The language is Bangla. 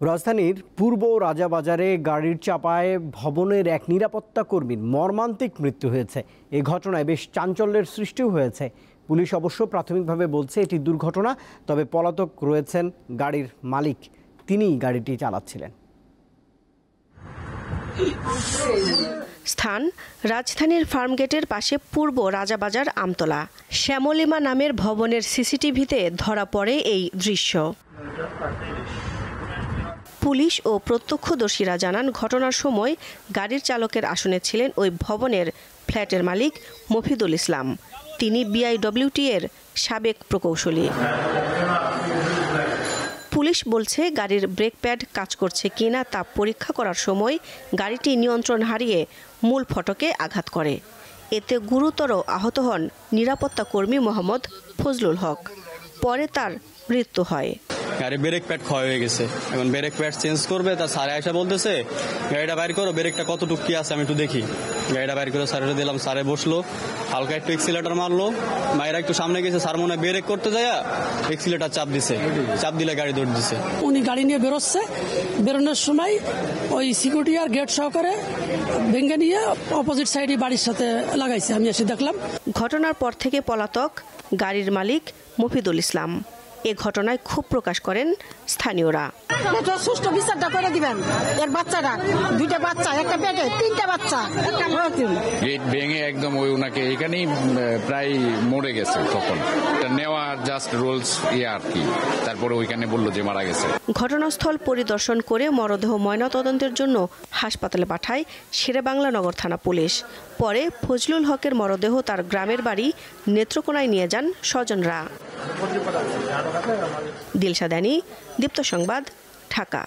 রাজধানীর পূর্ব রাজাবাজারে গাড়ির চাপায় ভবনের এক নিরাপত্তা কর্মীর মর্মান্তিক মৃত্যু হয়েছে। এই ঘটনায় বেশ চাঞ্চল্যের সৃষ্টিও হয়েছে। পুলিশ অবশ্য প্রাথমিকভাবে বলছে এটি দুর্ঘটনা, তবে পলাতক রয়েছেন গাড়ির মালিক, তিনিই গাড়িটি চালাচ্ছিলেন। স্থান রাজধানীর ফার্মগেটের পাশে পূর্ব রাজাবাজার আমতলা। শ্যামলিমা নামের ভবনের সিসিটিভিতে ধরা পড়ে এই দৃশ্য। পুলিশ ও প্রত্যক্ষদর্শীরা জানান, ঘটনার সময় গাড়ির চালকের আসনে ছিলেন ওই ভবনের ফ্ল্যাটের মালিক মফিদুল ইসলাম। তিনি বিআইডব্লিউটি এর সাবেক প্রকৌশলী। পুলিশ বলছে, গাড়ির ব্রেক প্যাড কাজ করছে কিনা তা পরীক্ষা করার সময় গাড়িটি নিয়ন্ত্রণ হারিয়ে মূল ফটকে আঘাত করে। এতে গুরুতর আহত হন নিরাপত্তা কর্মী মোহাম্মদ ফজলুল হক। পরে তার মৃত্যু হয়। গাড়ি ব্রেক প্যাড ক্ষয় হয়ে গেছে, এখন ব্রেক প্যাড চেঞ্জ করবে। তা স্যার আয়সা বলতেছে গাড়িটা বাইর করো, ব্রেকটা কতটুকু কি আছে আমি একটু দেখি। গাড়িটা বাইর করে স্যারের দিলাম, স্যারে বসলো, হালকা একটু এক্সিলেটার মারলো, মায়েরা একটু সামনে গেছে, স্যার মনে হয় ব্রেক করতে যায় এক্সিলেটার চাপ দিছে, চাপ দিলে গাড়ি দৌড় দিছে। উনি গাড়ি নিয়ে বেরোচ্ছে, বেরোনোর সময় ওই সিকিউরিটি আর গেট সহকারে ভেঙে নিয়ে অপোজিট সাইডে বাড়ির সাথে লাগাইছে, আমি এসে দেখলাম। ঘটনার পর থেকে পলাতক গাড়ির মালিক মফিদুল ইসলাম। এ ঘটনায় ক্ষোভ প্রকাশ করেন স্থানীয়রা। সুষ্ঠু বিচারটা করে দিবেন। এর বাচ্চারা দুইটা বাচ্চা, একটা পেটে তিনটা বাচ্চা, গেট ভেঙে একদম ওই ওনাকে এখানেই প্রায় মরে গেছে। তখন নেওয়া জাস্ট রোলস আর কি, তারপরে ওইখানে বললো যে মারা গেছে। ঘটনাস্থল পরিদর্শন করে মরদেহ ময়নাতদন্তের জন্য হাসপাতালে পাঠায় শেরেবাংলা নগর থানা পুলিশ। পরে ফজলুল হকের মরদেহ তার গ্রামের বাড়ি নেত্রকোনায় নিয়ে যান স্বজনরা। দিলশা দানি, দীপ্ত সংবাদ, ঢাকা।